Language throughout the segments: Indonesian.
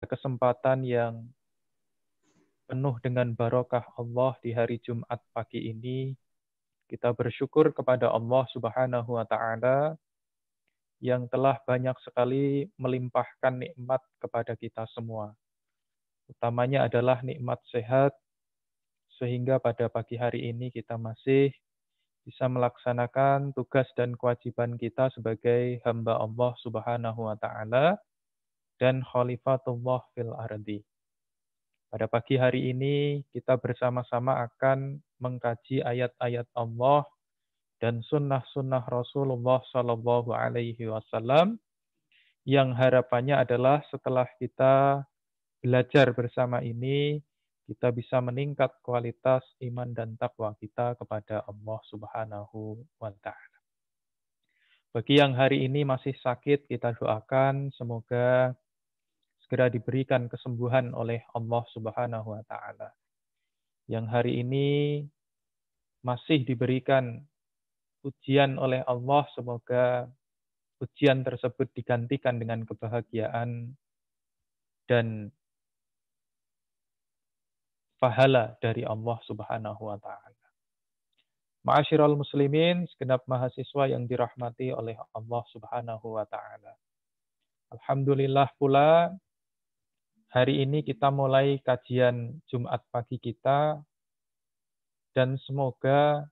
Kesempatan yang penuh dengan barokah Allah di hari Jumat pagi ini, kita bersyukur kepada Allah Subhanahu wa taala yang telah banyak sekali melimpahkan nikmat kepada kita semua. Utamanya adalah nikmat sehat, sehingga pada pagi hari ini kita masih bisa melaksanakan tugas dan kewajiban kita sebagai hamba Allah Subhanahu wa taala dan khalifatullah fil ardi. Pada pagi hari ini kita bersama-sama akan mengkaji ayat-ayat Allah dan sunnah-sunnah Rasulullah Sallallahu Alaihi Wasallam yang harapannya adalah setelah kita belajar bersama ini, kita bisa meningkat kualitas iman dan takwa kita kepada Allah Subhanahu wa Ta'ala. Bagi yang hari ini masih sakit, kita doakan semoga segera diberikan kesembuhan oleh Allah Subhanahu wa Ta'ala. Yang hari ini masih diberikan ujian oleh Allah, semoga ujian tersebut digantikan dengan kebahagiaan dan pahala dari Allah Subhanahu wa taala. Ma'asyiral muslimin, segenap mahasiswa yang dirahmati oleh Allah Subhanahu wa taala. Alhamdulillah pula hari ini kita mulai kajian Jumat pagi kita dan semoga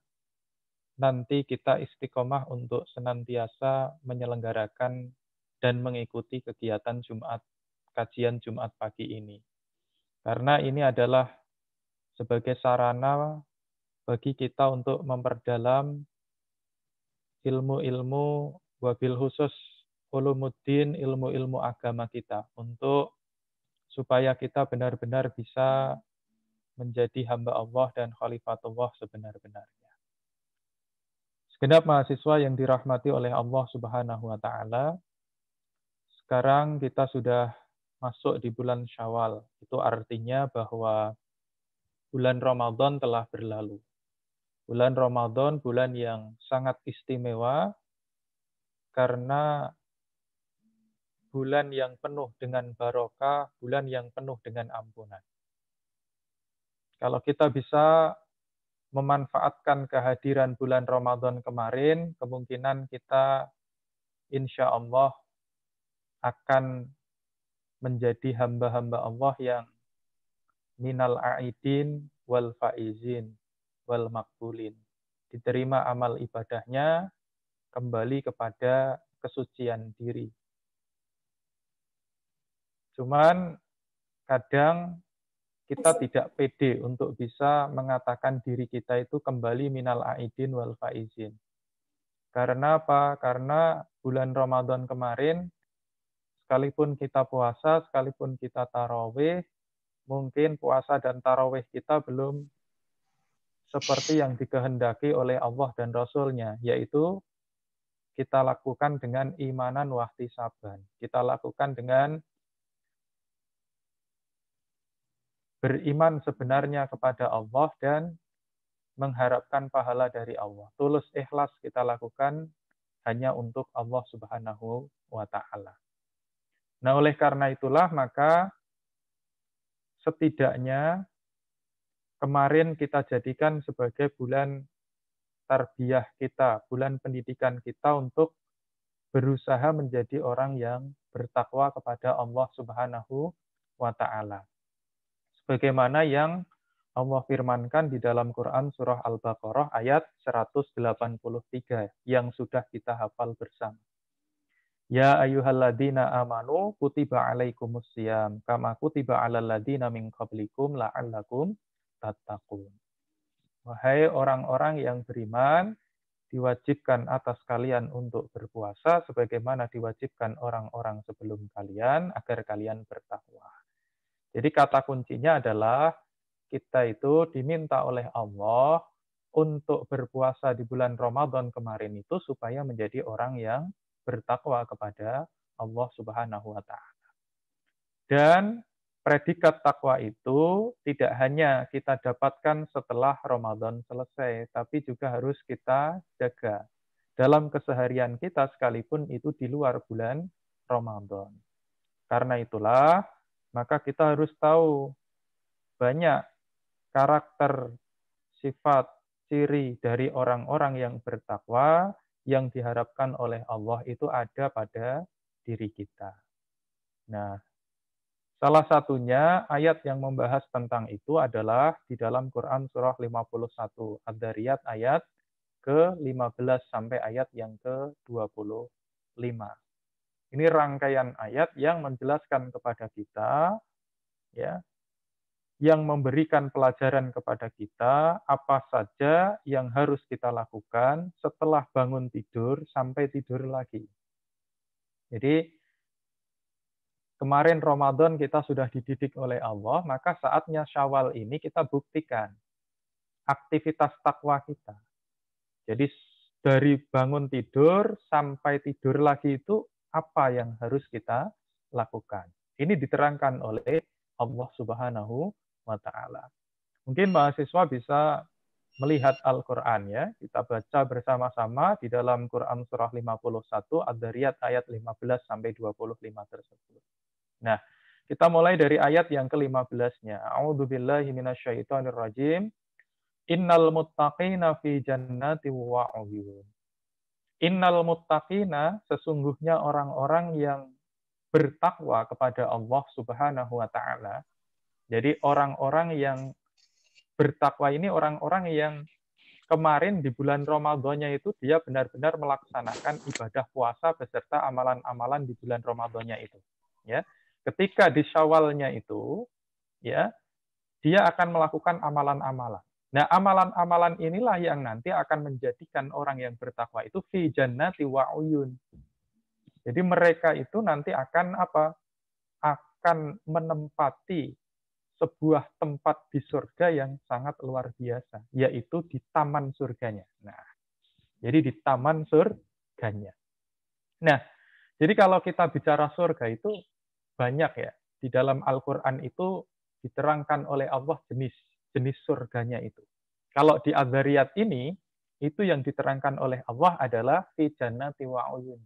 nanti kita istiqomah untuk senantiasa menyelenggarakan dan mengikuti kegiatan kajian Jumat pagi ini. Karena ini adalah sebagai sarana bagi kita untuk memperdalam ilmu-ilmu, wabil khusus ulumuddin, ilmu-ilmu agama kita, untuk supaya kita benar-benar bisa menjadi hamba Allah dan khalifatullah sebenar-benarnya. Segenap mahasiswa yang dirahmati oleh Allah Subhanahu wa taala, sekarang kita sudah masuk di bulan Syawal. Itu artinya bahwa bulan Ramadan telah berlalu. Bulan Ramadan bulan yang sangat istimewa karena bulan yang penuh dengan barokah, bulan yang penuh dengan ampunan. Kalau kita bisa memanfaatkan kehadiran bulan Ramadan kemarin, kemungkinan kita insya Allah akan menjadi hamba-hamba Allah yang minal aidin wal faizin wal makbulin. Diterima amal ibadahnya, kembali kepada kesucian diri. Cuman kadang kita tidak pede untuk bisa mengatakan diri kita itu kembali minal aidin wal faizin. Karena apa? Karena bulan Ramadan kemarin, sekalipun kita puasa, sekalipun kita tarawih, mungkin puasa dan tarawih kita belum seperti yang dikehendaki oleh Allah dan Rasul-Nya, yaitu kita lakukan dengan imanan wahtisaban. Kita lakukan dengan beriman sebenarnya kepada Allah dan mengharapkan pahala dari Allah. Tulus ikhlas kita lakukan hanya untuk Allah Subhanahu wa taala. Nah, oleh karena itulah maka setidaknya kemarin kita jadikan sebagai bulan tarbiyah kita, bulan pendidikan kita untuk berusaha menjadi orang yang bertakwa kepada Allah Subhanahu wa taala. Sebagaimana yang Allah firmankan di dalam Quran surah Al-Baqarah ayat 183 yang sudah kita hafal bersama. Ya ayyuhalladzina amanu kutiba alaikumusiyam kama kutiba alal ladzina min qablikum la'allakum tattaqun. Wahai orang-orang yang beriman, diwajibkan atas kalian untuk berpuasa sebagaimana diwajibkan orang-orang sebelum kalian agar kalian bertakwa. Jadi kata kuncinya adalah kita itu diminta oleh Allah untuk berpuasa di bulan Ramadan kemarin itu supaya menjadi orang yang bertakwa kepada Allah Subhanahu wa taala. Dan predikat takwa itu tidak hanya kita dapatkan setelah Ramadan selesai, tapi juga harus kita jaga dalam keseharian kita sekalipun itu di luar bulan Ramadan. Karena itulah maka kita harus tahu banyak karakter, sifat, ciri dari orang-orang yang bertakwa yang diharapkan oleh Allah itu ada pada diri kita. Nah, salah satunya ayat yang membahas tentang itu adalah di dalam Quran surah 51 Ad-Dariyat ayat ke-15 sampai ayat yang ke-25. Ini rangkaian ayat yang menjelaskan kepada kita, ya, yang memberikan pelajaran kepada kita apa saja yang harus kita lakukan setelah bangun tidur sampai tidur lagi. Jadi kemarin Ramadan kita sudah dididik oleh Allah, maka saatnya Syawal ini kita buktikan aktivitas takwa kita. Jadi dari bangun tidur sampai tidur lagi itu apa yang harus kita lakukan. Ini diterangkan oleh Allah Subhanahu wa taala. Mungkin mahasiswa bisa melihat Al-Qur'an ya. Kita baca bersama-sama di dalam Quran surah 51 Ad-Dariyat ayat 15 sampai 25 tersebut. Nah, kita mulai dari ayat yang ke-15-nya. A'udzubillahi minasyaitonirrajim. Innal muttaqina fi jannati wa 'uyun. Innal muttaqina, sesungguhnya orang-orang yang bertakwa kepada Allah Subhanahu wa taala. Jadi orang-orang yang bertakwa ini orang-orang yang kemarin di bulan Ramadannya itu dia benar-benar melaksanakan ibadah puasa beserta amalan-amalan di bulan Ramadannya itu. Ya, ketika di Syawalnya itu, ya, dia akan melakukan amalan-amalan. Nah, amalan-amalan inilah yang nanti akan menjadikan orang yang bertakwa itu fi jannati wa uyun. Jadi mereka itu nanti akan apa? Akan menempati sebuah tempat di surga yang sangat luar biasa, yaitu di taman surganya. Nah, jadi di taman surganya. Nah, jadi kalau kita bicara surga itu banyak ya. Di dalam Al-Quran itu diterangkan oleh Allah jenis surganya itu. Kalau di Adzariyat ini, itu yang diterangkan oleh Allah adalah fi jannati wa uyun.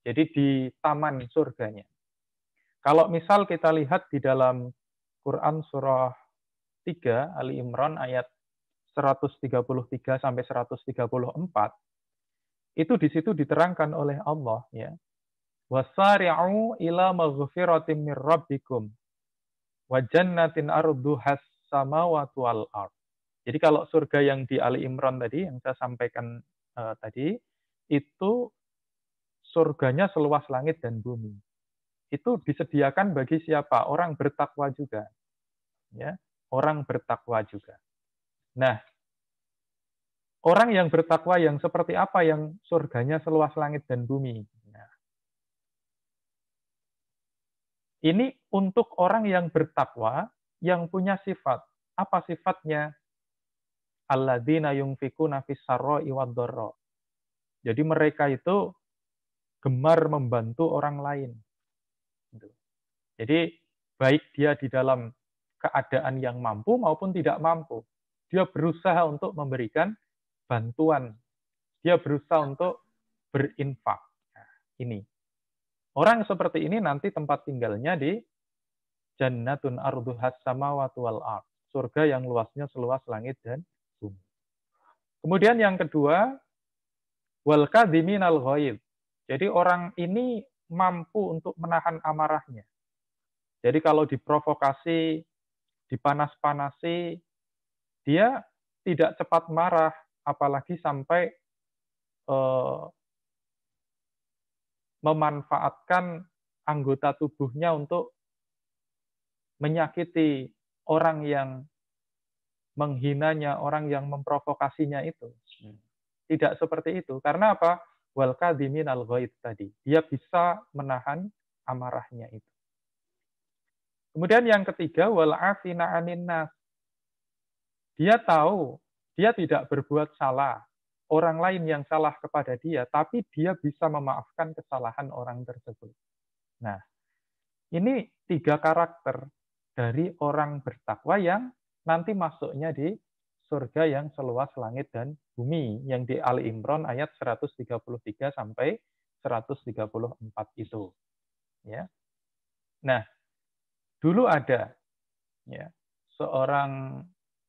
Jadi di taman surganya. Kalau misal kita lihat di dalam Quran surah 3 Ali Imran ayat 133 sampai 134, itu di situ diterangkan oleh Allah ya. Wasari'u ila maghfiratin mir rabbikum wa jannatin arduhas samawati wal ard. Jadi kalau surga yang di Ali Imran tadi yang saya sampaikan tadi itu surganya seluas langit dan bumi. Itu disediakan bagi siapa? Orang bertakwa juga. Ya, orang bertakwa juga. Nah, orang yang bertakwa yang seperti apa yang surganya seluas langit dan bumi? Nah, ini untuk orang yang bertakwa yang punya sifat. Apa sifatnya? Alladzina yunfikuna fis sarra'i wad-dharra. Jadi mereka itu gemar membantu orang lain. Gitu. Jadi baik dia di dalam keadaan yang mampu maupun tidak mampu, dia berusaha untuk memberikan bantuan. Dia berusaha untuk berinfak. Nah, ini. Orang seperti ini nanti tempat tinggalnya di Jannatun arduhas samawati wal ard. Surga yang luasnya seluas langit dan bumi. Kemudian yang kedua, wal kadhiminal ghaidh. Jadi orang ini mampu untuk menahan amarahnya. Jadi kalau diprovokasi, dipanas-panasi, dia tidak cepat marah, apalagi sampai memanfaatkan anggota tubuhnya untuk menyakiti orang yang menghinanya, orang yang memprovokasinya itu. Tidak seperti itu. Karena apa? Wal kadhiminal ghaidh tadi. Dia bisa menahan amarahnya itu. Kemudian yang ketiga, wal afina 'anin nas. Dia tahu dia tidak berbuat salah. Orang lain yang salah kepada dia, tapi dia bisa memaafkan kesalahan orang tersebut. Nah, ini 3 karakter dari orang bertakwa yang nanti masuknya di surga yang seluas langit dan bumi yang di Ali Imran ayat 133 sampai 134 itu. Ya. Nah, dulu ada ya seorang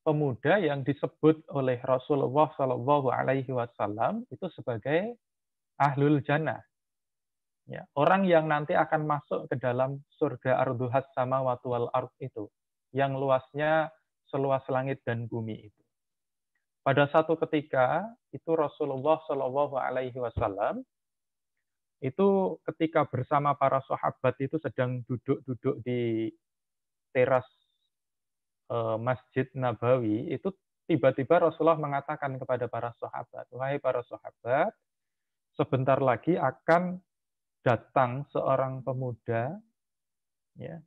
pemuda yang disebut oleh Rasulullah Shallallahu Alaihi Wasallam itu sebagai ahlul jannah, ya, orang yang nanti akan masuk ke dalam surga arduhas samawati wal ard itu, yang luasnya seluas langit dan bumi itu. Pada satu ketika itu Rasulullah Shallallahu Alaihi Wasallam itu ketika bersama para sahabat itu sedang duduk-duduk di teras Masjid Nabawi, itu tiba-tiba Rasulullah mengatakan kepada para sahabat, "Wahai para sahabat, sebentar lagi akan datang seorang pemuda, ya,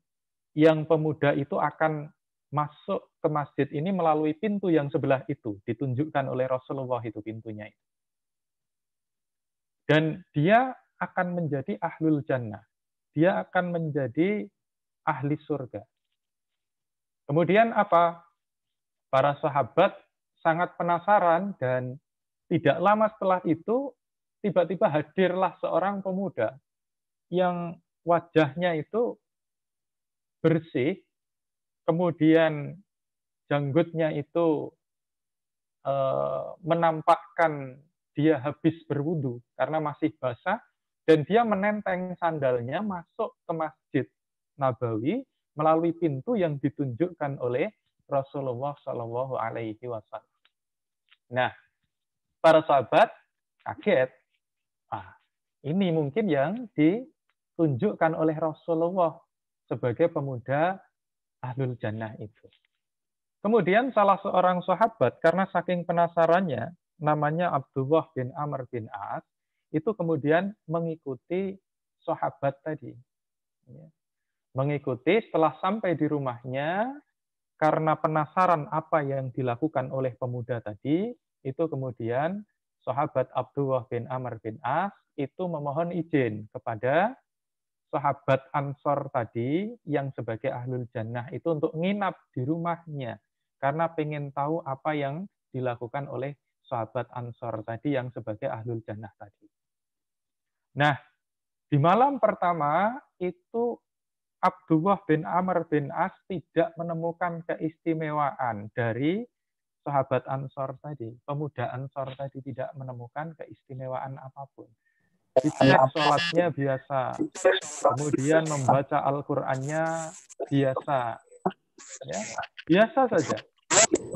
yang pemuda itu akan masuk ke masjid ini melalui pintu yang sebelah itu, ditunjukkan oleh Rasulullah itu pintunya itu. Dan dia akan menjadi ahlul jannah. Dia akan menjadi ahli surga." Kemudian apa? Para sahabat sangat penasaran dan tidak lama setelah itu tiba-tiba hadirlah seorang pemuda yang wajahnya itu bersih, kemudian janggutnya itu menampakkan dia habis berwudu karena masih basah, dan dia menenteng sandalnya masuk ke Masjid Nabawi melalui pintu yang ditunjukkan oleh Rasulullah Shallallahu Alaihi Wasallam. Nah, para sahabat kaget. Ini mungkin yang ditunjukkan oleh Rasulullah sebagai pemuda ahlul jannah itu. Kemudian salah seorang sahabat karena saking penasarannya, namanya Abdullah bin Amr bin As, itu kemudian mengikuti sahabat tadi. Mengikuti setelah sampai di rumahnya, karena penasaran apa yang dilakukan oleh pemuda tadi, itu kemudian sahabat Abdullah bin Amr bin As itu memohon izin kepada sahabat Ansor tadi yang sebagai ahlul jannah itu untuk nginap di rumahnya karena pengen tahu apa yang dilakukan oleh sahabat Ansor tadi yang sebagai ahlul jannah tadi. Nah, di malam pertama itu Abdullah bin Amr bin As tidak menemukan keistimewaan dari sahabat Ansor tadi. Pemuda Ansor tadi tidak menemukan keistimewaan apapun. Dicek sholatnya biasa, kemudian membaca Al-Qur'annya biasa, ya, biasa saja.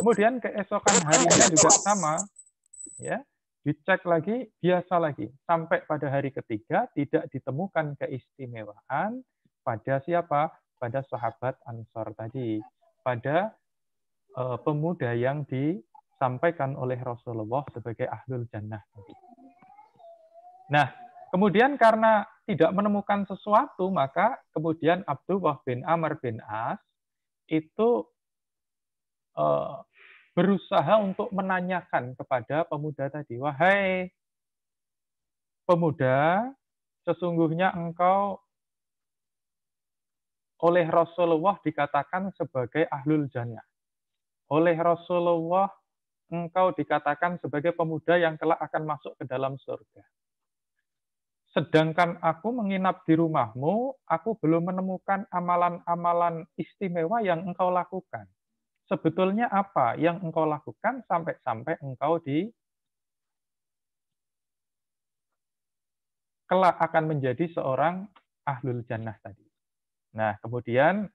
Kemudian keesokan harinya juga sama, ya, dicek lagi biasa lagi, sampai pada hari ketiga tidak ditemukan keistimewaan pada siapa? Pada sahabat Ansor tadi, pada pemuda yang disampaikan oleh Rasulullah sebagai ahlul jannah tadi. Nah, kemudian karena tidak menemukan sesuatu, maka kemudian Abdullah bin Amr bin As itu berusaha untuk menanyakan kepada pemuda tadi, "Wahai pemuda, sesungguhnya engkau oleh Rasulullah dikatakan sebagai ahlul jannah. Oleh Rasulullah engkau dikatakan sebagai pemuda yang kelak akan masuk ke dalam surga. Sedangkan aku menginap di rumahmu, aku belum menemukan amalan-amalan istimewa yang engkau lakukan. Sebetulnya apa yang engkau lakukan sampai-sampai engkau kelak akan menjadi seorang ahlul jannah tadi." Nah, kemudian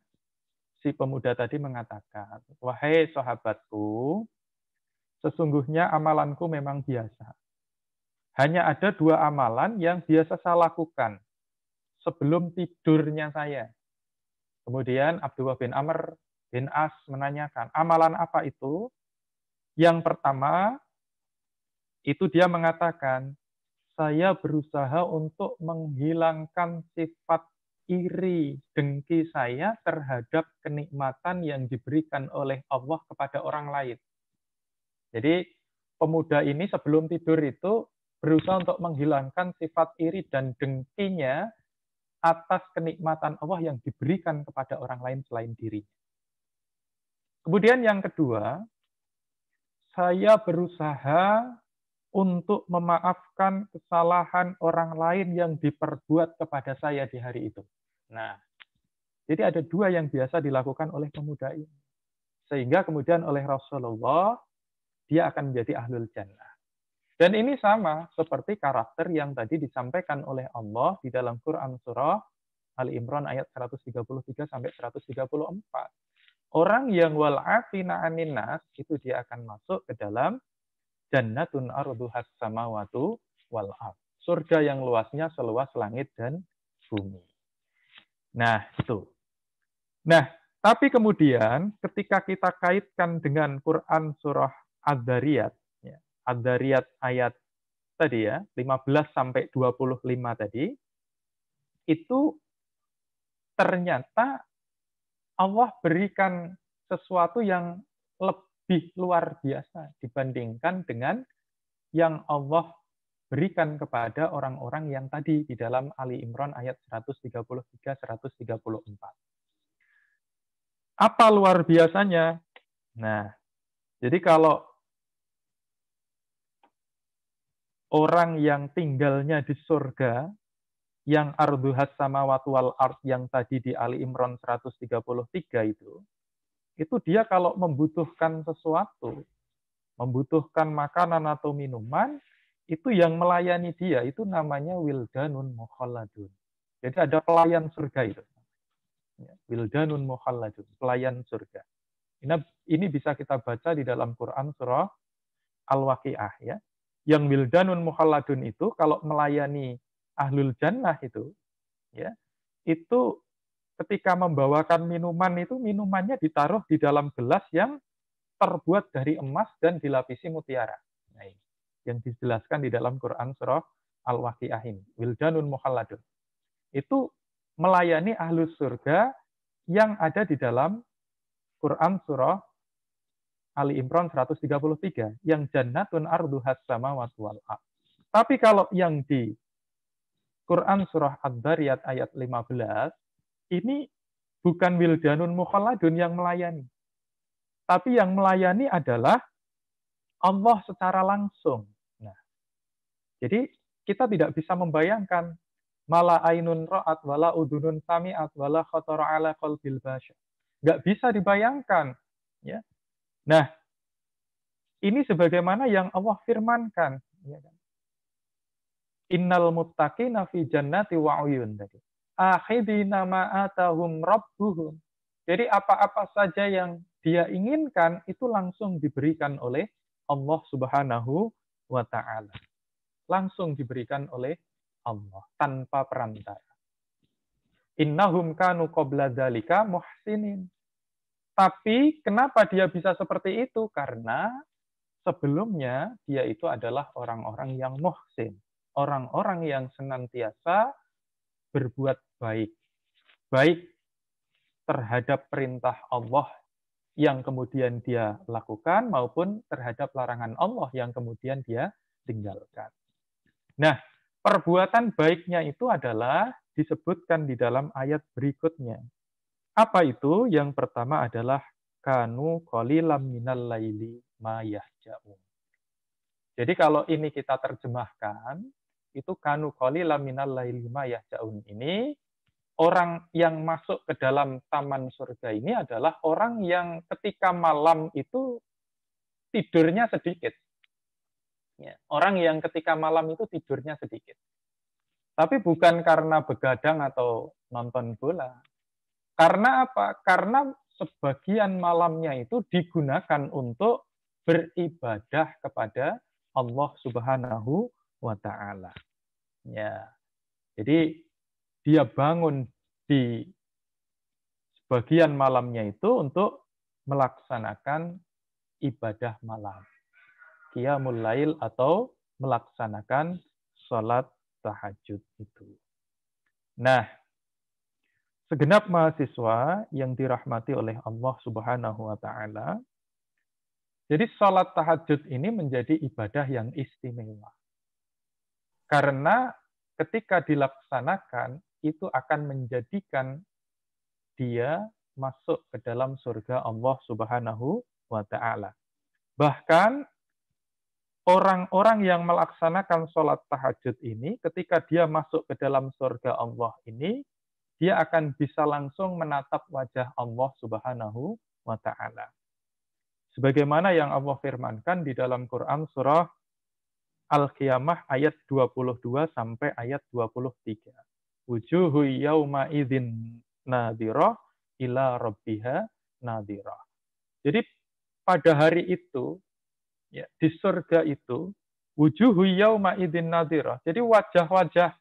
si pemuda tadi mengatakan, "Wahai sahabatku, sesungguhnya amalanku memang biasa. Hanya ada 2 amalan yang biasa saya lakukan sebelum tidurnya saya." Kemudian Abdullah bin Amr bin As menanyakan, "Amalan apa itu?" Yang pertama, itu dia mengatakan, "Saya berusaha untuk menghilangkan sifat iri, dengki saya terhadap kenikmatan yang diberikan oleh Allah kepada orang lain." Jadi pemuda ini sebelum tidur itu berusaha untuk menghilangkan sifat iri dan dengkinya atas kenikmatan Allah yang diberikan kepada orang lain selain dirinya. Kemudian yang kedua, saya berusaha untuk memaafkan kesalahan orang lain yang diperbuat kepada saya di hari itu. Nah, Jadi ada dua yang biasa dilakukan oleh pemuda ini. Sehingga kemudian oleh Rasulullah, dia akan menjadi ahlul jannah. Dan ini sama seperti karakter yang tadi disampaikan oleh Allah di dalam Quran surah Ali Imran ayat 133 sampai 134. Orang yang wal'afina anin nas, itu dia akan masuk ke dalam jannatun arduhas samawatu wal ard. Surga yang luasnya seluas langit dan bumi. Nah, itu. Nah, tapi kemudian ketika kita kaitkan dengan Quran surah Ad-Dariyat, ya, Ad-Dariyat ayat tadi ya, 15 sampai 25 tadi, itu ternyata Allah berikan sesuatu yang lebih luar biasa dibandingkan dengan yang Allah berikan kepada orang-orang yang tadi di dalam Ali Imran ayat 133-134. Apa luar biasanya? Nah, jadi kalau orang yang tinggalnya di surga, yang arduhas samawati wal ard yang tadi di Ali Imran 133 itu dia kalau membutuhkan sesuatu, membutuhkan makanan atau minuman, itu yang melayani dia, itu namanya wildanun mukhalladun. Jadi ada pelayan surga itu. Wildanun mukhalladun, pelayan surga. Ini bisa kita baca di dalam Quran surah Al-Waqiah ya. Yang wildanun mukhalladun itu kalau melayani ahlul jannah itu ya, itu ketika membawakan minuman itu minumannya ditaruh di dalam gelas yang terbuat dari emas dan dilapisi mutiara. Nah, ini yang dijelaskan di dalam Quran surah Al-Waqiah ini. Wildanun mukhalladun. Itu melayani ahlus surga yang ada di dalam Quran surah Ali Imran 133 yang jannatun arduhas samawati wal ard. Tapi kalau yang di Quran surah Ad-Dariyat ayat 15 ini bukan wildanun mukhalladun yang melayani. Tapi yang melayani adalah Allah secara langsung. Nah, jadi kita tidak bisa membayangkan mala ainun ra'at wala udunun sami'at wala khatara ala qalbil bashar. Nggak bisa dibayangkan, ya. Nah, ini sebagaimana yang Allah firmankan, ya kan? Innal muttaqina fi jannati wa uyun tadi. Akhidina ma atahum rabbuhum. Jadi apa-apa saja yang dia inginkan itu langsung diberikan oleh Allah Subhanahu wa taala. Langsung diberikan oleh Allah tanpa perantara. Innahum kanu qabla dzalika muhsinin. Tapi kenapa dia bisa seperti itu? Karena sebelumnya dia itu adalah orang-orang yang muhsin, orang-orang yang senantiasa berbuat baik. Baik terhadap perintah Allah yang kemudian dia lakukan maupun terhadap larangan Allah yang kemudian dia tinggalkan. Nah, perbuatan baiknya itu adalah disebutkan di dalam ayat berikutnya. Apa itu? Yang pertama adalah kanu qalilam minal laili ma yahja'un. Jadi kalau ini kita terjemahkan, itu kanu qalilam minal laili ma yahja'un ini, orang yang masuk ke dalam taman surga ini adalah orang yang ketika malam itu tidurnya sedikit. Ya, orang yang ketika malam itu tidurnya sedikit. Tapi bukan karena begadang atau nonton bola. Karena apa? Karena sebagian malamnya itu digunakan untuk beribadah kepada Allah Subhanahu wa taala. Ya. Jadi dia bangun di sebagian malamnya itu untuk melaksanakan ibadah malam. Qiyamul lail atau melaksanakan sholat tahajud itu. Nah, segenap mahasiswa yang dirahmati oleh Allah Subhanahu wa taala, jadi sholat tahajud ini menjadi ibadah yang istimewa. Karena ketika dilaksanakan itu akan menjadikan dia masuk ke dalam surga Allah Subhanahu wa taala. Bahkan orang-orang yang melaksanakan sholat tahajud ini ketika dia masuk ke dalam surga Allah ini dia akan bisa langsung menatap wajah Allah Subhanahu wa taala. Sebagaimana yang Allah firmankan di dalam Quran surah Al-Qiyamah ayat 22 sampai ayat 23. Wujuhu yauma idzin nadhirah ila rabbiha nadhirah. Jadi pada hari itu, ya, di surga itu, wujuhu yauma idzin nadhirah. Jadi wajah-wajah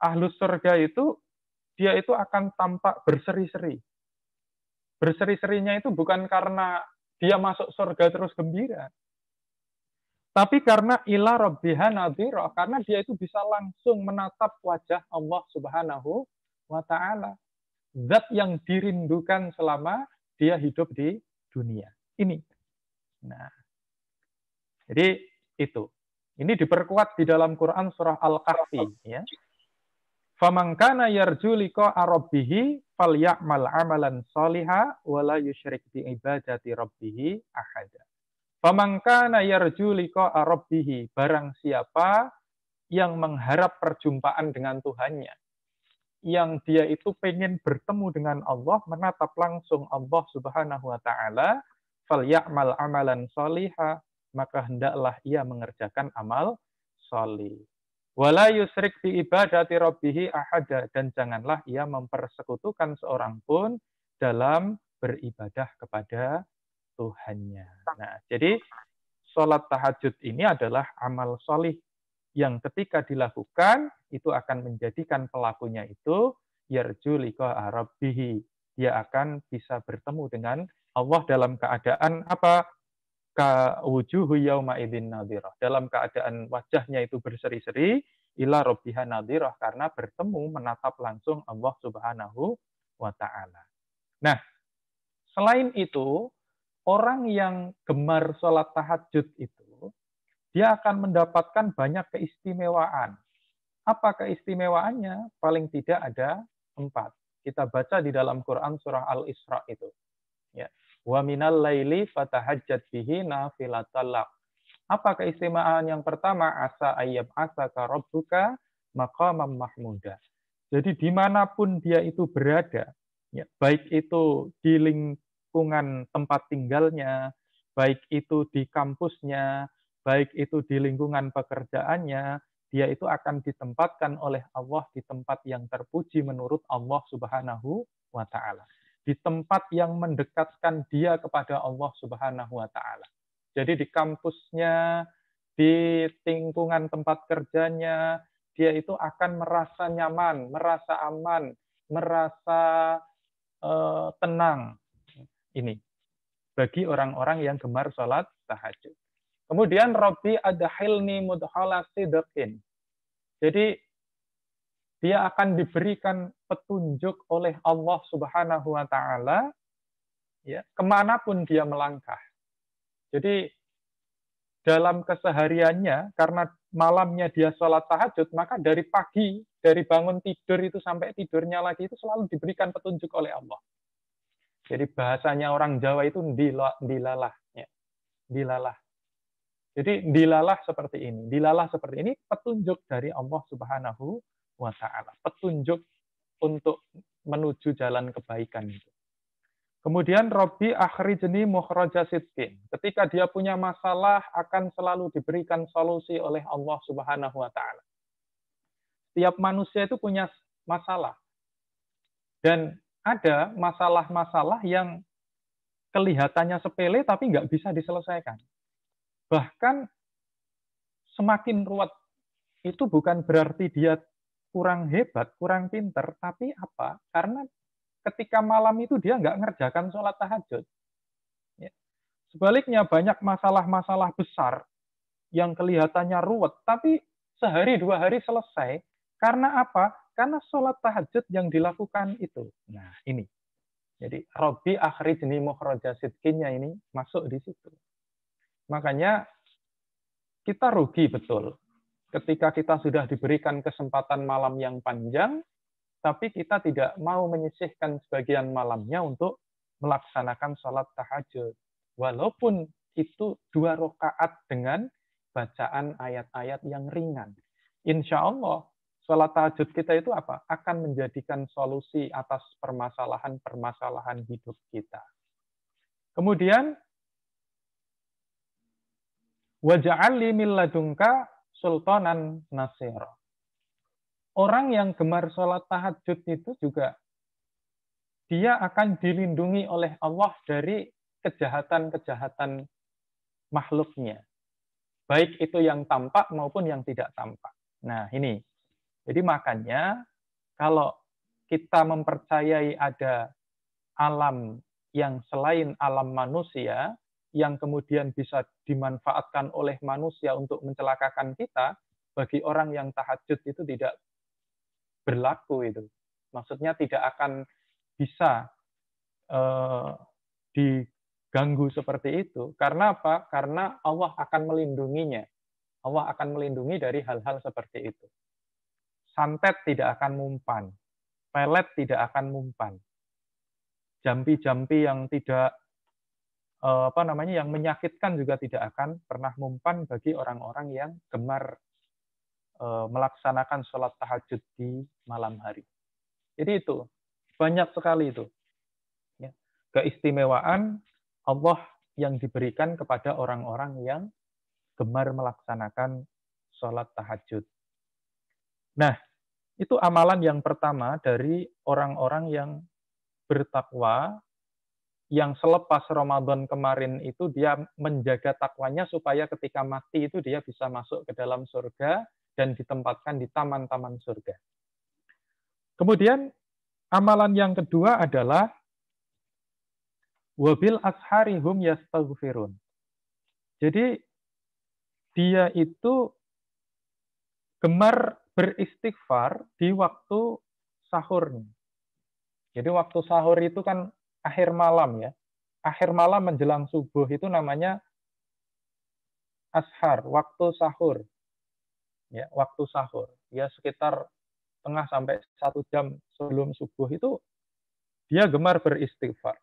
ahlus surga itu, dia itu akan tampak berseri-seri. Berseri-serinya itu bukan karena dia masuk surga terus gembira, tapi karena ila rabbiha nadhira, karena dia itu bisa langsung menatap wajah Allah Subhanahu wa taala. Zat yang dirindukan selama dia hidup di dunia. Ini. Nah, jadi itu. Ini diperkuat di dalam Quran surah Al-Kahfi, ya. Faman kana yarju liqa'a rabbih falyamal 'amalan shalihan wa la yusyrik bi ibadati rabbih ahada. Faman kana yarju liqa'a rabbih, barang siapa yang mengharap perjumpaan dengan Tuhannya, yang dia itu pengen bertemu dengan Allah, menatap langsung Allah Subhanahu wa taala, falyamal 'amalan shalihan, maka hendaklah ia mengerjakan amal shalih. Wala yusrik bi ibadati rabbih ahada, dan janganlah ia mempersekutukan seorang pun dalam beribadah kepada Tuhannya. Nah, jadi sholat tahajud ini adalah amal sholih yang ketika dilakukan itu akan menjadikan pelakunya itu yarju liqa rabbih. Dia akan bisa bertemu dengan Allah dalam keadaan apa? Ka wujuhu yauma idzin nadhirah. Dalam keadaan wajahnya itu berseri-seri, ila rabbiha nadhirah, karena bertemu menatap langsung Allah Subhanahu wa taala. Nah, selain itu, orang yang gemar sholat tahajud itu, dia akan mendapatkan banyak keistimewaan. Apa keistimewaannya? Paling tidak ada 4. Kita baca di dalam Quran surah Al-Isra itu. Ya. Wa minal laili fatahajjat bihi nafilatan lak. Apa keistimewaan yang pertama? Asa ayyab asaka rabbuka maqamam mahmuda. Jadi dimanapun dia itu berada, ya, baik itu di lingkungan tempat tinggalnya, baik itu di kampusnya, baik itu di lingkungan pekerjaannya, dia itu akan ditempatkan oleh Allah di tempat yang terpuji menurut Allah Subhanahu wa taala. Di tempat yang mendekatkan dia kepada Allah Subhanahu wa taala. Jadi di kampusnya, di lingkungan tempat kerjanya, dia itu akan merasa nyaman, merasa aman, merasa tenang. Ini bagi orang-orang yang gemar sholat tahajud. Kemudian Rabbi adkhilni mudkhala sidqin. Jadi dia akan diberikan petunjuk oleh Allah Subhanahu wa taala, ya, kemanapun dia melangkah. Jadi dalam kesehariannya, karena malamnya dia sholat tahajud, maka dari pagi, dari bangun tidur itu sampai tidurnya lagi itu selalu diberikan petunjuk oleh Allah. Jadi bahasanya orang Jawa itu dilalah. Ya. Dilalah. Jadi dilalah seperti ini. Dilalah seperti ini petunjuk dari Allah Subhanahu wa taala. Petunjuk untuk menuju jalan kebaikan itu. Kemudian Robbi akhrijni mukhraja sidqin. Ketika dia punya masalah akan selalu diberikan solusi oleh Allah Subhanahu wa taala. Setiap manusia itu punya masalah. Dan ada masalah-masalah yang kelihatannya sepele tapi nggak bisa diselesaikan. Bahkan semakin ruwet itu bukan berarti dia kurang hebat, kurang pinter, tapi apa? Karena ketika malam itu dia nggak ngerjakan sholat tahajud. Ya. Sebaliknya banyak masalah-masalah besar yang kelihatannya ruwet, tapi sehari 2 hari selesai. Karena apa? Karena sholat tahajud yang dilakukan itu. Nah, ini. Jadi, Robbi akhrijni mukhraja sidqinnya ini masuk di situ. Makanya kita rugi betul ketika kita sudah diberikan kesempatan malam yang panjang, tapi kita tidak mau menyisihkan sebagian malamnya untuk melaksanakan sholat tahajud. Walaupun itu 2 rakaat dengan bacaan ayat-ayat yang ringan. Insya Allah, sholat tahajud kita itu apa? Akan menjadikan solusi atas permasalahan-permasalahan hidup kita. Kemudian, waja'al li min ladunka sultanan nasira. Orang yang gemar sholat tahajud itu juga dia akan dilindungi oleh Allah dari kejahatan-kejahatan makhluknya. Baik itu yang tampak maupun yang tidak tampak. Nah, ini. Jadi makanya kalau kita mempercayai ada alam yang selain alam manusia, yang kemudian bisa dimanfaatkan oleh manusia untuk mencelakakan kita, bagi orang yang tahajud itu tidak berlaku itu. Maksudnya tidak akan bisa diganggu seperti itu. Karena apa? Karena Allah akan melindunginya. Allah akan melindungi dari hal-hal seperti itu. Santet tidak akan mumpan. Pelet tidak akan mumpan. Jampi-jampi yang tidak yang menyakitkan juga tidak akan pernah mumpan bagi orang-orang yang gemar melaksanakan sholat tahajud di malam hari. Jadi itu banyak sekali itu ya, keistimewaan Allah yang diberikan kepada orang-orang yang gemar melaksanakan sholat tahajud. Nah, itu amalan yang pertama dari orang-orang yang bertakwa, yang selepas Ramadan kemarin itu dia menjaga takwanya supaya ketika mati itu dia bisa masuk ke dalam surga dan ditempatkan di taman-taman surga. Kemudian amalan yang kedua adalah wabil asharihum yastaghfirun. Jadi dia itu gemar beristighfar di waktu sahurnya. Jadi waktu sahur itu kan akhir malam ya. Akhir malam menjelang subuh itu namanya ashar, waktu sahur. Ya, waktu sahur. Ya sekitar setengah sampai 1 jam sebelum subuh itu dia gemar beristighfar.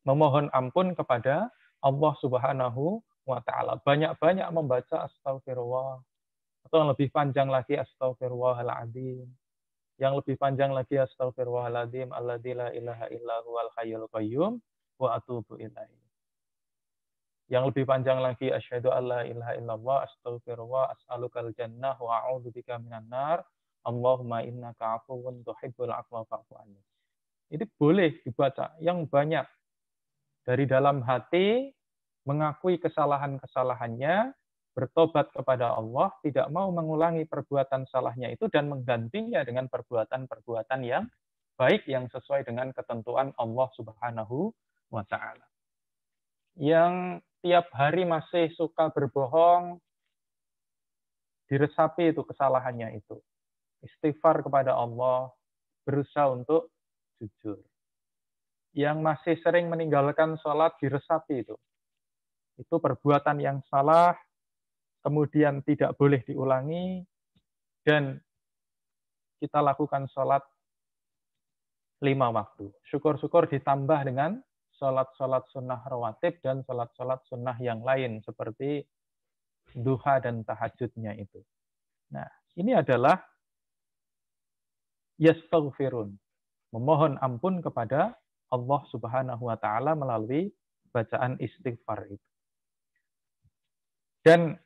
Memohon ampun kepada Allah Subhanahu wa taala. Banyak-banyak membaca astagfirullah. Atau yang lebih panjang lagi astagfirullahaladzim. Yang lebih panjang lagi astagfirullahaladzim alladzi la ilaha illa huwal hayyul qayyum wa atubu ilaihi. Yang lebih panjang lagi asyhadu alla ilaha illallah astaghfirullah as'alukal jannah wa a'udzubika minan nar. Allahumma innaka 'afuwun tuhibbul 'afwa fa'fu anni. Ini boleh dibaca yang banyak dari dalam hati, mengakui kesalahan-kesalahannya, bertobat kepada Allah, tidak mau mengulangi perbuatan salahnya itu dan menggantinya dengan perbuatan-perbuatan yang baik yang sesuai dengan ketentuan Allah Subhanahu wa taala. Yang tiap hari masih suka berbohong, diresapi itu kesalahannya itu. Istighfar kepada Allah, berusaha untuk jujur. Yang masih sering meninggalkan sholat, diresapi itu. Itu perbuatan yang salah, kemudian tidak boleh diulangi, dan kita lakukan sholat 5 waktu. Syukur-syukur ditambah dengan sholat-sholat sunnah rawatib dan sholat-sholat sunnah yang lain, seperti duha dan tahajudnya itu. Nah, ini adalah yastaghfirun, memohon ampun kepada Allah Subhanahu wa taala melalui bacaan istighfar itu. Dan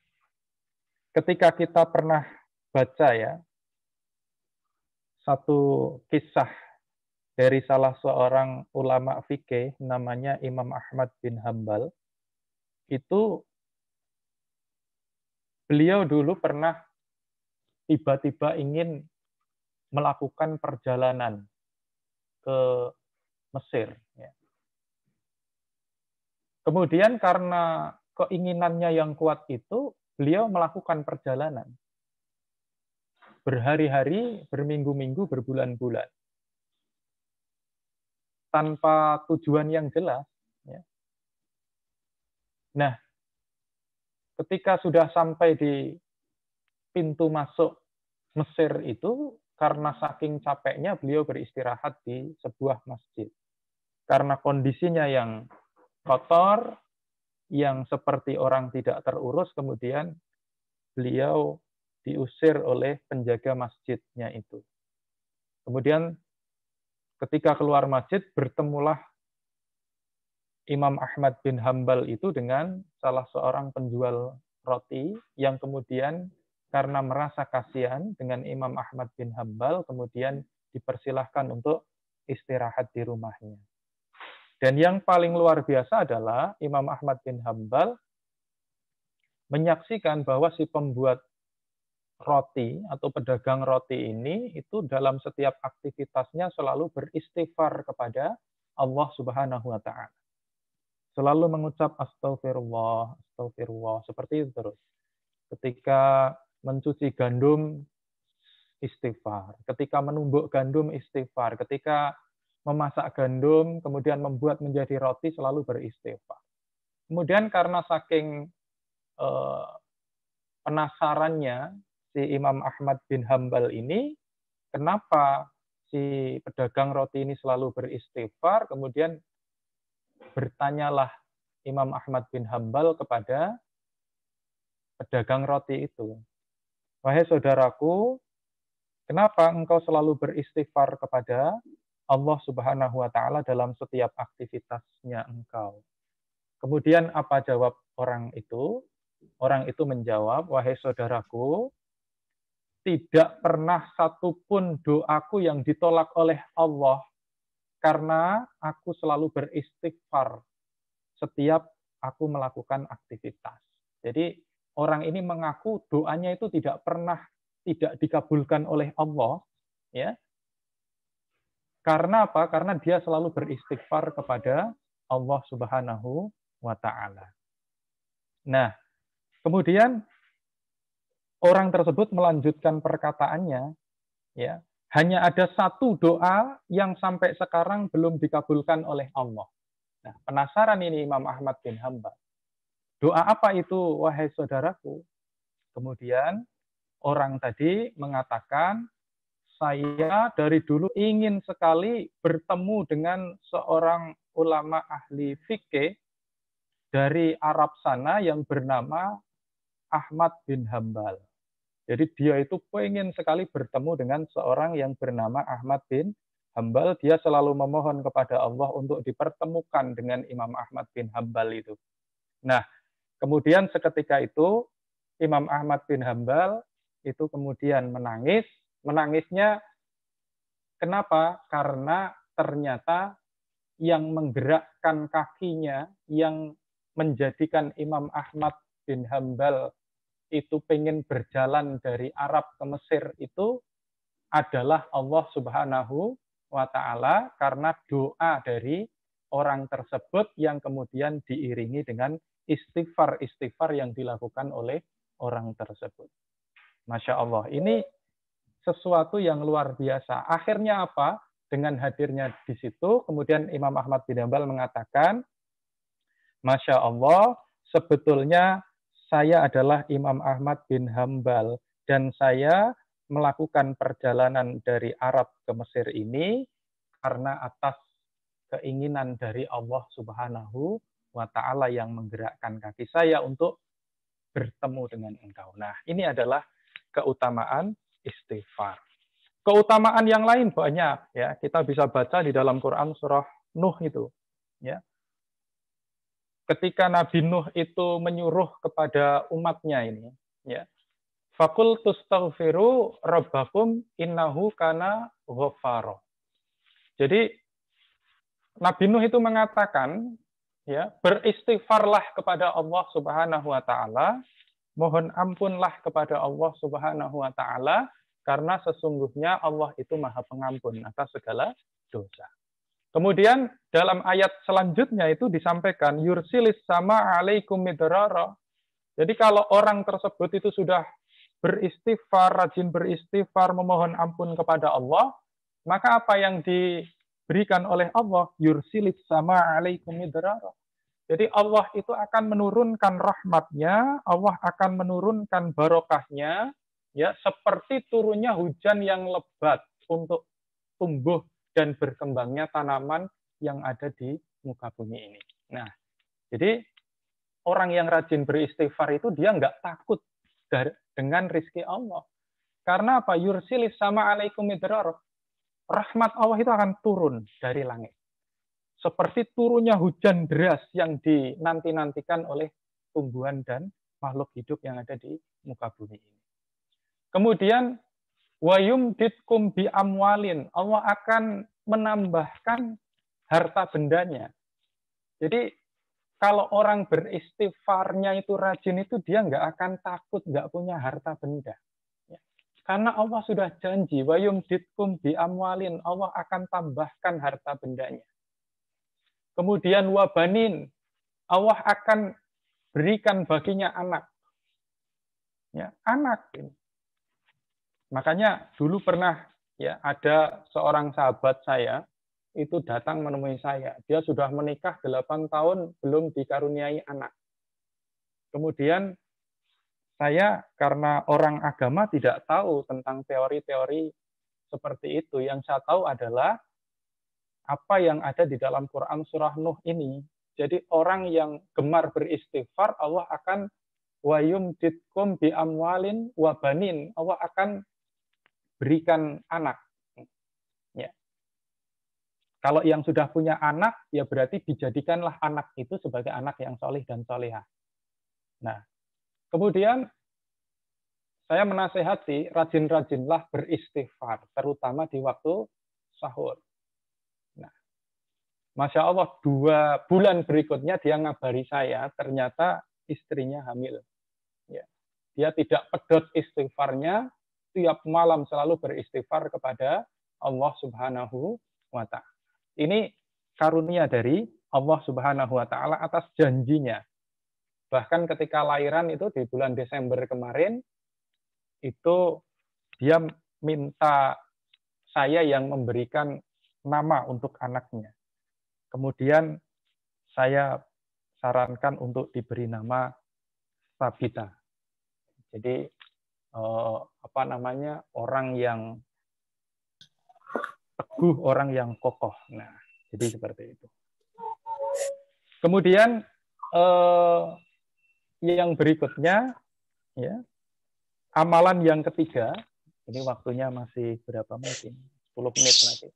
ketika kita pernah baca ya satu kisah dari salah seorang ulama fikih namanya Imam Ahmad bin Hambal, itu beliau dulu pernah tiba-tiba ingin melakukan perjalanan ke Mesir. Ya. Kemudian karena keinginannya yang kuat itu, beliau melakukan perjalanan. Berhari-hari, berminggu-minggu, berbulan-bulan. Tanpa tujuan yang jelas. Ya. Nah, ketika sudah sampai di pintu masuk Mesir itu, karena saking capeknya beliau beristirahat di sebuah masjid. Karena kondisinya yang kotor, yang seperti orang tidak terurus, kemudian beliau diusir oleh penjaga masjidnya itu. Kemudian ketika keluar masjid, bertemulah Imam Ahmad bin Hambal itu dengan salah seorang penjual roti yang kemudian karena merasa kasihan dengan Imam Ahmad bin Hambal, kemudian dipersilahkan untuk istirahat di rumahnya. Dan yang paling luar biasa adalah Imam Ahmad bin Hambal menyaksikan bahwa si pembuat roti atau pedagang roti ini itu dalam setiap aktivitasnya selalu beristighfar kepada Allah Subhanahu wa taala. Selalu mengucap astagfirullah, astagfirullah, seperti itu terus. Ketika mencuci gandum, istighfar. Ketika menumbuk gandum, istighfar. Ketika memasak gandum, kemudian membuat menjadi roti, selalu beristighfar. Kemudian karena saking penasarannya si Imam Ahmad bin Hambal ini, kenapa si pedagang roti ini selalu beristighfar, kemudian bertanyalah Imam Ahmad bin Hambal kepada pedagang roti itu. Wahai saudaraku, kenapa engkau selalu beristighfar kepada Allah Subhanahu wa taala dalam setiap aktivitasnya engkau? Kemudian apa jawab orang itu? Orang itu menjawab, wahai saudaraku, tidak pernah satupun doaku yang ditolak oleh Allah karena aku selalu beristighfar setiap aku melakukan aktivitas. Jadi orang ini mengaku doanya itu tidak pernah tidak dikabulkan oleh Allah, ya. Karena apa? Karena dia selalu beristighfar kepada Allah Subhanahu wa taala. Nah, kemudian orang tersebut melanjutkan perkataannya, ya. Hanya ada satu doa yang sampai sekarang belum dikabulkan oleh Allah. Nah, penasaran ini Imam Ahmad bin Hambal. Doa apa itu, wahai saudaraku? Kemudian orang tadi mengatakan, saya dari dulu ingin sekali bertemu dengan seorang ulama ahli fikih dari Arab sana yang bernama Ahmad bin Hambal. Jadi dia itu pengen sekali bertemu dengan seorang yang bernama Ahmad bin Hambal. Dia selalu memohon kepada Allah untuk dipertemukan dengan Imam Ahmad bin Hambal itu. Nah, kemudian seketika itu Imam Ahmad bin Hambal itu kemudian menangis. Menangisnya kenapa? Karena ternyata yang menggerakkan kakinya, yang menjadikan Imam Ahmad bin Hambal itu pengen berjalan dari Arab ke Mesir itu adalah Allah Subhanahu wa taala karena doa dari orang tersebut yang kemudian diiringi dengan istighfar-istighfar yang dilakukan oleh orang tersebut. Masya Allah, ini sesuatu yang luar biasa. Akhirnya apa? Dengan hadirnya di situ, kemudian Imam Ahmad bin Hambal mengatakan, Masya Allah, sebetulnya saya adalah Imam Ahmad bin Hambal, dan saya melakukan perjalanan dari Arab ke Mesir ini karena atas keinginan dari Allah Subhanahu wa taala yang menggerakkan kaki saya untuk bertemu dengan engkau. Nah, ini adalah keutamaan istighfar. Keutamaan yang lain banyak, ya. Kita bisa baca di dalam Quran surah Nuh itu, ya. Ketika Nabi Nuh itu menyuruh kepada umatnya ini, ya. Faqul tustaghfiru rabbakum innahu kana ghaffara. Jadi Nabi Nuh itu mengatakan, ya, beristighfarlah kepada Allah Subhanahu wa taala, mohon ampunlah kepada Allah Subhanahu wa taala karena sesungguhnya Allah itu Maha Pengampun atas segala dosa. Kemudian dalam ayat selanjutnya itu disampaikan yursilis sama alaikum midrara. Jadi kalau orang tersebut itu sudah beristighfar, rajin beristighfar, memohon ampun kepada Allah, maka apa yang diberikan oleh Allah? Yursilis sama alaikum midrara. Jadi Allah itu akan menurunkan rahmatnya, Allah akan menurunkan barokahnya, ya seperti turunnya hujan yang lebat untuk tumbuh dan berkembangnya tanaman yang ada di muka bumi ini. Nah, jadi orang yang rajin beristighfar itu dia nggak takut dengan rizki Allah. Karena apa? Yursilis sama alaikum midrar. Rahmat Allah itu akan turun dari langit. Seperti turunnya hujan deras yang dinanti-nantikan oleh tumbuhan dan makhluk hidup yang ada di muka bumi ini. Kemudian wayum ditkum bi amwalin. Allah akan menambahkan harta bendanya. Jadi kalau orang beristighfarnya itu rajin itu dia nggak akan takut nggak punya harta benda. Ya. Karena Allah sudah janji wayum ditkum bi amwalin. Allah akan tambahkan harta bendanya. Kemudian wabanin. Allah akan berikan baginya anak. Ya, anak ini. Makanya dulu pernah ya ada seorang sahabat saya itu datang menemui saya. Dia sudah menikah 8 tahun belum dikaruniai anak. Kemudian saya karena orang agama tidak tahu tentang teori-teori seperti itu. Yang saya tahu adalah apa yang ada di dalam Quran surah Nuh ini. Jadi orang yang gemar beristighfar Allah akan wayum ditkum bi amwalin wa banin. Allah akan berikan anak. Ya. Kalau yang sudah punya anak, ya berarti dijadikanlah anak itu sebagai anak yang solih dan solihah. Nah, kemudian saya menasehati rajin-rajinlah beristighfar, terutama di waktu sahur. Nah, Masya Allah, 2 bulan berikutnya dia ngabari saya, ternyata istrinya hamil. Ya. Dia tidak pedot istighfarnya, tiap malam selalu beristighfar kepada Allah Subhanahu wa Ta'ala. Ini karunia dari Allah Subhanahu wa Ta'ala atas janjinya. Bahkan ketika lahiran itu di bulan Desember kemarin, itu dia minta saya yang memberikan nama untuk anaknya. Kemudian saya sarankan untuk diberi nama Sabita. Jadi orang yang teguh, orang yang kokoh. Nah, jadi seperti itu. Kemudian yang berikutnya, ya, amalan yang ketiga. Ini waktunya masih berapa mungkin? 10 menit lagi.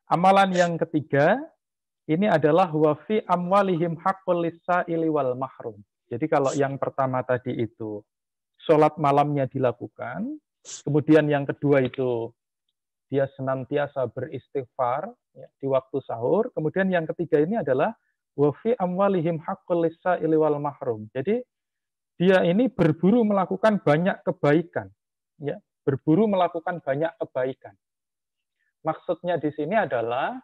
Amalan yang ketiga ini adalah wafi amwalihim haqqul lis-sa'ili wal mahrum. Jadi kalau yang pertama tadi itu sholat malamnya dilakukan, kemudian yang kedua itu dia senantiasa beristighfar ya, di waktu sahur. Kemudian yang ketiga ini adalah wafi amwalihim haqqul lis-sa'ili wal mahrum. Jadi dia ini berburu melakukan banyak kebaikan, ya, berburu melakukan banyak kebaikan. Maksudnya di sini adalah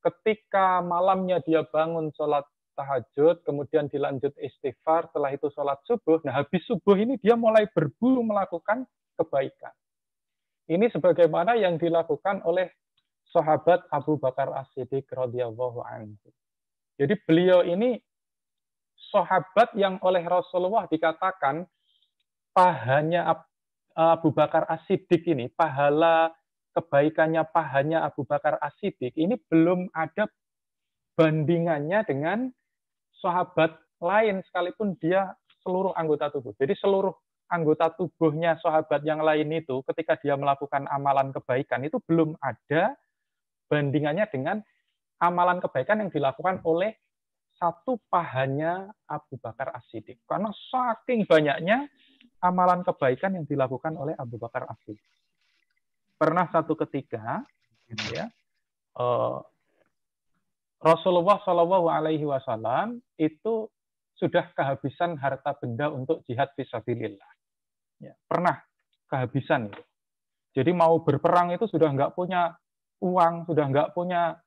ketika malamnya dia bangun sholat tahajud, kemudian dilanjut istighfar, setelah itu sholat subuh. Nah, habis subuh ini dia mulai berburu melakukan kebaikan. Ini sebagaimana yang dilakukan oleh sahabat Abu Bakar As-Siddiq radhiyallahu anhu. Jadi beliau ini sahabat yang oleh Rasulullah dikatakan pahanya Abu Bakar As-Siddiq ini, pahala kebaikannya pahanya Abu Bakar As-Siddiq ini belum ada bandingannya dengan sahabat lain sekalipun dia seluruh anggota tubuh. Jadi seluruh anggota tubuhnya sahabat yang lain itu ketika dia melakukan amalan kebaikan itu belum ada bandingannya dengan amalan kebaikan yang dilakukan oleh satu pahanya Abu Bakar As-Siddiq. Karena saking banyaknya amalan kebaikan yang dilakukan oleh Abu Bakar As-Siddiq. Pernah satu ketika, ya, Rasulullah Shallallahu Alaihi Wasallam itu sudah kehabisan harta benda untuk jihad fisabilillah. Ya, pernah kehabisan. Jadi mau berperang itu sudah nggak punya uang, sudah nggak punya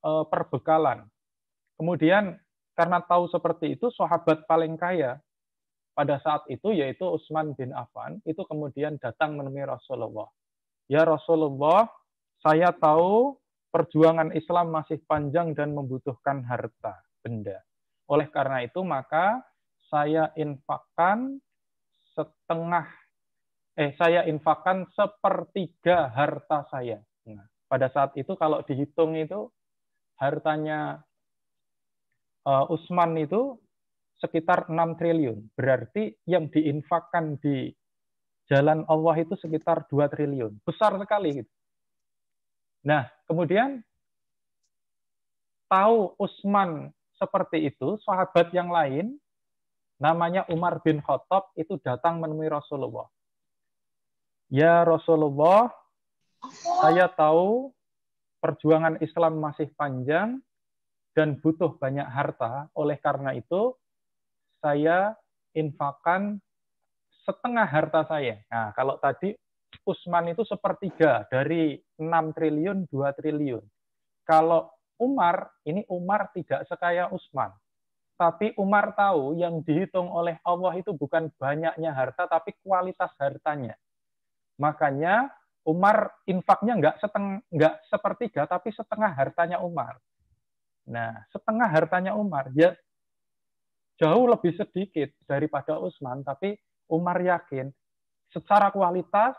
perbekalan. Kemudian karena tahu seperti itu, sahabat paling kaya pada saat itu yaitu Utsman bin Affan itu kemudian datang menemui Rasulullah. Ya Rasulullah, saya tahu perjuangan Islam masih panjang dan membutuhkan harta benda. Oleh karena itu maka saya infakkan sepertiga harta saya. Nah, pada saat itu kalau dihitung itu hartanya Utsman itu sekitar 6 triliun. Berarti yang diinfakkan di jalan Allah itu sekitar 2 triliun. Besar sekali gitu. Nah, kemudian tahu Utsman seperti itu, sahabat yang lain namanya Umar bin Khattab itu datang menemui Rasulullah. Ya Rasulullah, saya tahu perjuangan Islam masih panjang dan butuh banyak harta. Oleh karena itu, saya infakkan setengah harta saya. Nah, kalau tadi Utsman itu sepertiga dari 6 triliun, 2 triliun. Kalau Umar, ini Umar tidak sekaya Utsman. Tapi Umar tahu yang dihitung oleh Allah itu bukan banyaknya harta, tapi kualitas hartanya. Makanya Umar infaknya nggak sepertiga, tapi setengah hartanya Umar. Nah, setengah hartanya Umar, ya jauh lebih sedikit daripada Utsman, tapi Umar yakin secara kualitas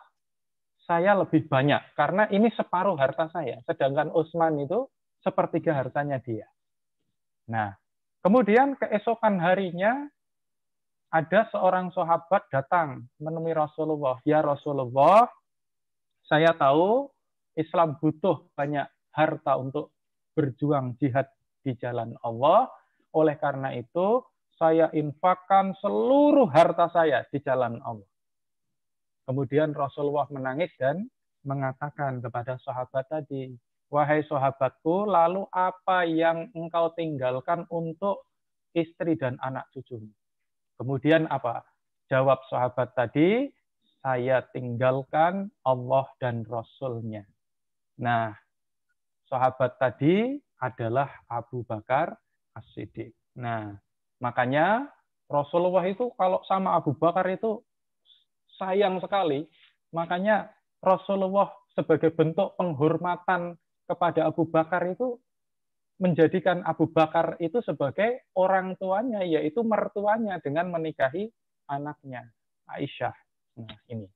saya lebih banyak, karena ini separuh harta saya, sedangkan Utsman itu sepertiga hartanya dia. Nah, kemudian keesokan harinya ada seorang sahabat datang menemui Rasulullah. Ya Rasulullah, saya tahu Islam butuh banyak harta untuk berjuang jihad di jalan Allah. Oleh karena itu, saya infakkan seluruh harta saya di jalan Allah. Kemudian Rasulullah menangis dan mengatakan kepada sahabat tadi, wahai sahabatku, lalu apa yang engkau tinggalkan untuk istri dan anak cucumu? Kemudian apa? Jawab sahabat tadi, saya tinggalkan Allah dan Rasul-Nya. Nah, sahabat tadi adalah Abu Bakar As-Siddiq. Nah, makanya Rasulullah itu kalau sama Abu Bakar itu sayang sekali. Makanya Rasulullah sebagai bentuk penghormatan kepada Abu Bakar itu menjadikan Abu Bakar itu sebagai orang tuanya, yaitu mertuanya dengan menikahi anaknya, Aisyah. Nah, ini.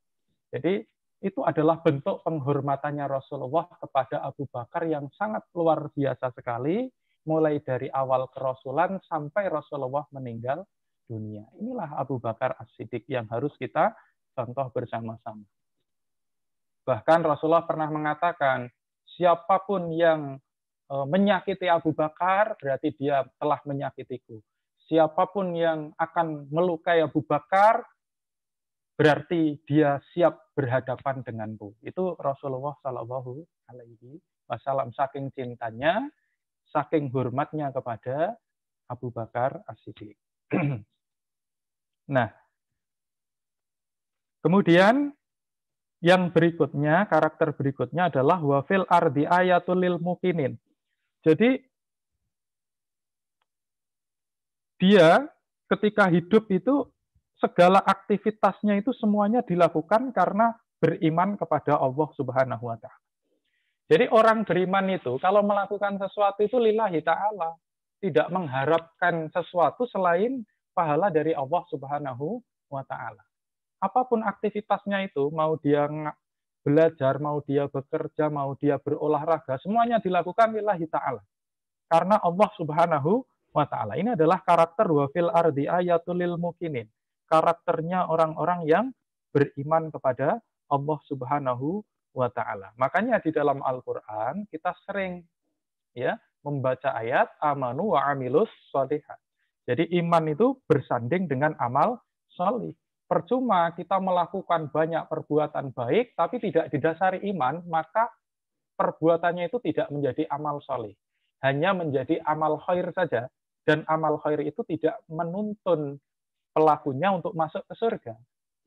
Jadi itu adalah bentuk penghormatannya Rasulullah kepada Abu Bakar yang sangat luar biasa sekali, mulai dari awal kerasulan sampai Rasulullah meninggal dunia. Inilah Abu Bakar As-Siddiq yang harus kita contoh bersama-sama. Bahkan Rasulullah pernah mengatakan, siapapun yang menyakiti Abu Bakar, berarti dia telah menyakitiku. Siapapun yang akan melukai Abu Bakar, berarti dia siap berhadapan denganku. Itu Rasulullah Shallallahu Alaihi Wasallam, saking cintanya, saking hormatnya kepada Abu Bakar As-Siddiq. Nah, kemudian yang berikutnya, karakter berikutnya adalah wafil ardi ayatul lil mukinin. Jadi dia ketika hidup itu segala aktivitasnya itu semuanya dilakukan karena beriman kepada Allah Subhanahu wa taala. Jadi orang beriman itu kalau melakukan sesuatu itu lillahi ta'ala, tidak mengharapkan sesuatu selain pahala dari Allah Subhanahu wa taala. Apapun aktivitasnya itu, mau dia belajar, mau dia bekerja, mau dia berolahraga, semuanya dilakukan lillahi ta'ala. Karena Allah Subhanahu wa ta'ala. Ini adalah karakter wafil ardi ayatul lil mukinin. Karakternya orang-orang yang beriman kepada Allah Subhanahu wa ta'ala. Makanya di dalam Al-Qur'an kita sering ya membaca ayat amanu wa amilus sholihat. Jadi iman itu bersanding dengan amal sholih. Percuma kita melakukan banyak perbuatan baik tapi tidak didasari iman, maka perbuatannya itu tidak menjadi amal sholih. Hanya menjadi amal khair saja, dan amal khair itu tidak menuntun pelakunya untuk masuk ke surga.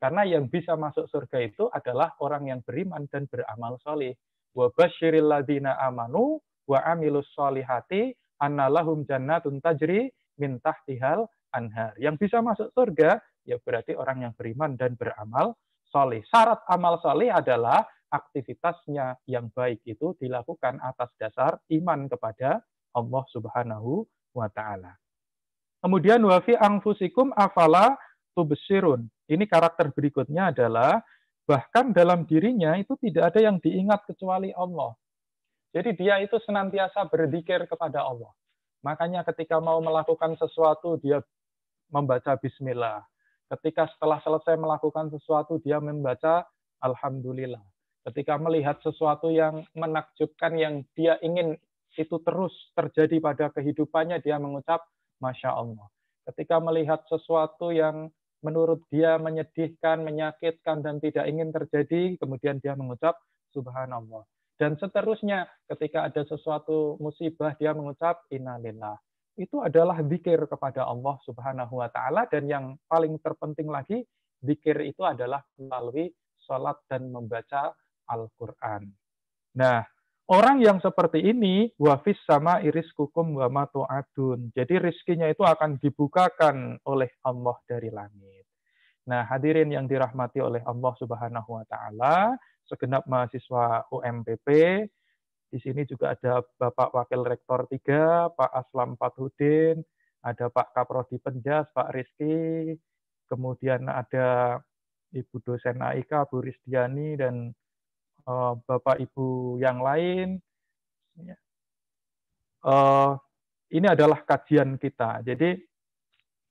Karena yang bisa masuk surga itu adalah orang yang beriman dan beramal sholih. Wa basyiril ladzina amanu wa amilus sholihati annalahum jannatun tajri min tahtihal anhar. Yang bisa masuk surga ya berarti orang yang beriman dan beramal sholih. Syarat amal sholih adalah aktivitasnya yang baik itu dilakukan atas dasar iman kepada Allah Subhanahu wa taala. Kemudian wa fi anfusikum afala tubsirun. Ini karakter berikutnya adalah bahkan dalam dirinya itu tidak ada yang diingat kecuali Allah. Jadi dia itu senantiasa berzikir kepada Allah. Makanya ketika mau melakukan sesuatu dia membaca bismillah. Ketika setelah selesai melakukan sesuatu, dia membaca alhamdulillah. Ketika melihat sesuatu yang menakjubkan yang dia ingin itu terus terjadi pada kehidupannya, dia mengucap Masya Allah. Ketika melihat sesuatu yang menurut dia menyedihkan, menyakitkan, dan tidak ingin terjadi, kemudian dia mengucap Subhanallah. Dan seterusnya, ketika ada sesuatu musibah, dia mengucap innalillah. Itu adalah zikir kepada Allah Subhanahu wa taala, dan yang paling terpenting lagi, zikir itu adalah melalui sholat dan membaca Al-Qur'an. Nah, orang yang seperti ini wafis sama iris kukum wa ma tu'adun. Jadi rizkinya itu akan dibukakan oleh Allah dari langit. Nah, hadirin yang dirahmati oleh Allah Subhanahu wa taala, segenap mahasiswa UMPP, di sini juga ada Bapak Wakil Rektor 3, Pak Aslam Fathudin, ada Pak Kaprodi Penjas, Pak Rizky, kemudian ada Ibu dosen AIK, Bu Rizdiani, dan Bapak Ibu yang lain. Ini adalah kajian kita. Jadi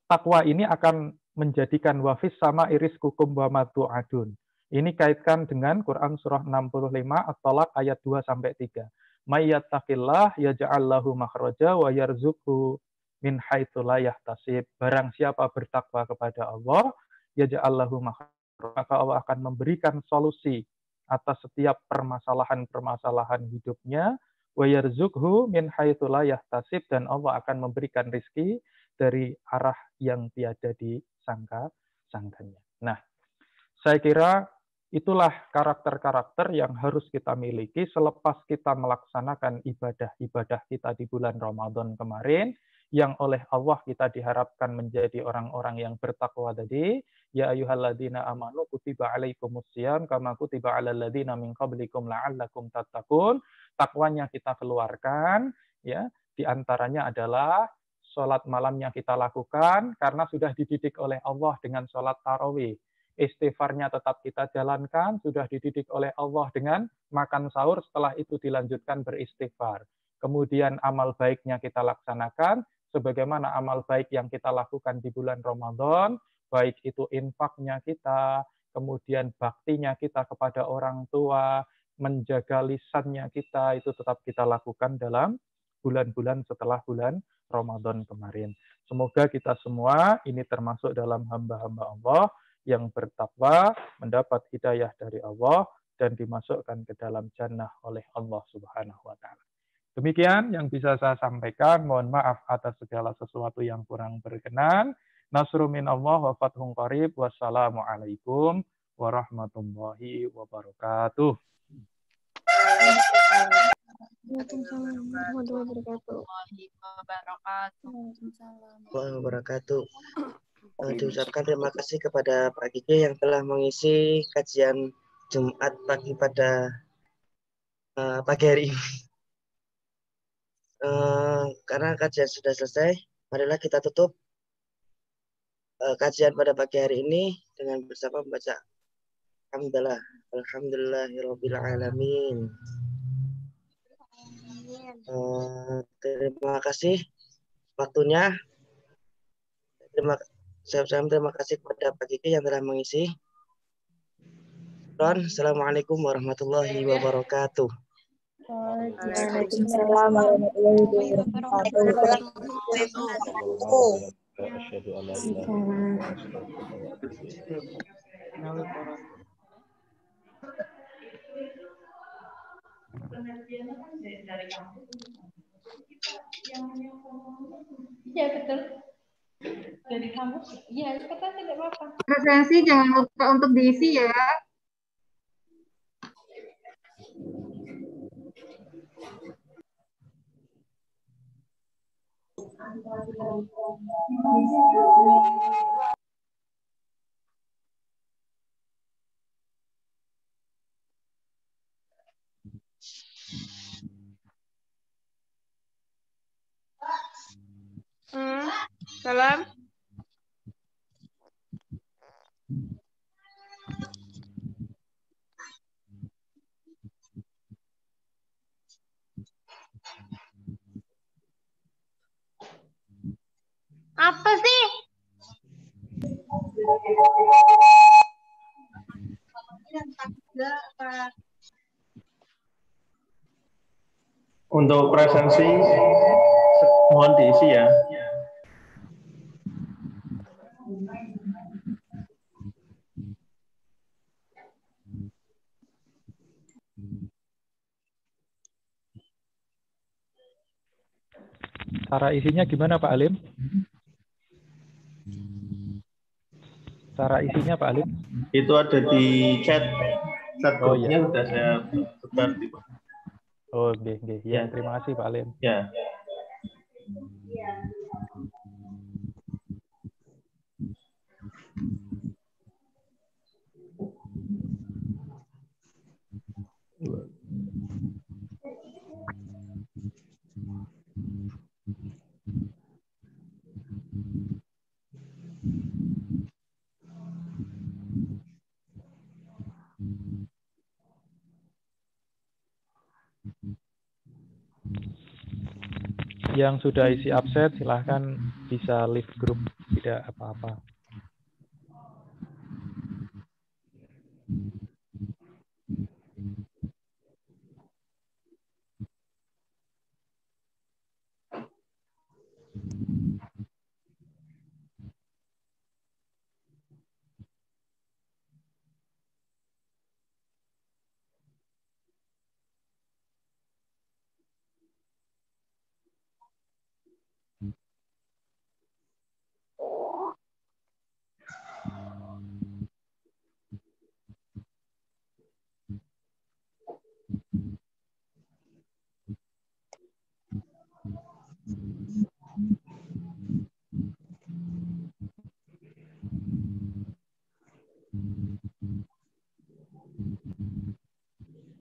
takwa ini akan menjadikan wafis sama iris kukum wa matu adun. Ini kaitkan dengan Quran surah 65 At-Talaq ayat 2 sampai 3. May yattaqillah yaj'al lahu makhraja wa yarzuqhu min haitsu la yahtasib. Barang siapa bertakwa kepada Allah, yaj'al lahu makhraja, maka Allah akan memberikan solusi atas setiap permasalahan-permasalahan hidupnya, wa yarzuqhu min haitsu la yahtasib, dan Allah akan memberikan rizki dari arah yang tiada disangka-sangkanya. Nah, saya kira itulah karakter-karakter yang harus kita miliki selepas kita melaksanakan ibadah-ibadah kita di bulan Ramadan kemarin, yang oleh Allah kita diharapkan menjadi orang-orang yang bertakwa tadi. Ya ayyuhalladzina amanu kutiba alaikumusiyam kama kutiba alal ladzina min qablikum la'allakum tattaqun. Takwanya kita keluarkan, ya. Di antaranya adalah sholat malamnya kita lakukan karena sudah dididik oleh Allah dengan sholat tarawih. Istighfarnya tetap kita jalankan, sudah dididik oleh Allah dengan makan sahur, setelah itu dilanjutkan beristighfar. Kemudian amal baiknya kita laksanakan, sebagaimana amal baik yang kita lakukan di bulan Ramadan, baik itu infaknya kita, kemudian baktinya kita kepada orang tua, menjaga lisannya kita, itu tetap kita lakukan dalam bulan-bulan setelah bulan Ramadan kemarin. Semoga kita semua ini termasuk dalam hamba-hamba Allah yang bertakwa, mendapat hidayah dari Allah, dan dimasukkan ke dalam jannah oleh Allah Subhanahu wa taala. Demikian yang bisa saya sampaikan. Mohon maaf atas segala sesuatu yang kurang berkenan. Nasrul min Allah wa fathun qarib. Wassalamualaikum warahmatullahi wabarakatuh. Wabarakatuh. Diucapkan terima kasih kepada Pak Kike yang telah mengisi kajian Jumat pagi pada pagi hari ini. Karena kajian sudah selesai, marilah kita tutup kajian pada pagi hari ini dengan bersama membaca Alhamdulillah, Alhamdulillahirabbil alamin. Terima kasih waktunya. Terima kasih kepada Pak Kiki yang telah mengisi. Assalamualaikum warahmatullahi wabarakatuh. Waalaikumsalam warahmatullahi wabarakatuh. Ya betul. Dari kamu, ya kata tidak apa-apa. Presensi jangan lupa untuk diisi ya. Salam. Apa sih? Untuk presensi mohon diisi ya. Cara isinya gimana Pak Alim? Cara isinya Pak Alim? Itu ada di chat Oh, grupnya iya. sudah saya sebar di. Oh, oke. Ya, Ya. terima kasih Pak Alim. Ya. Yang sudah isi absen silahkan bisa leave grup, tidak apa-apa.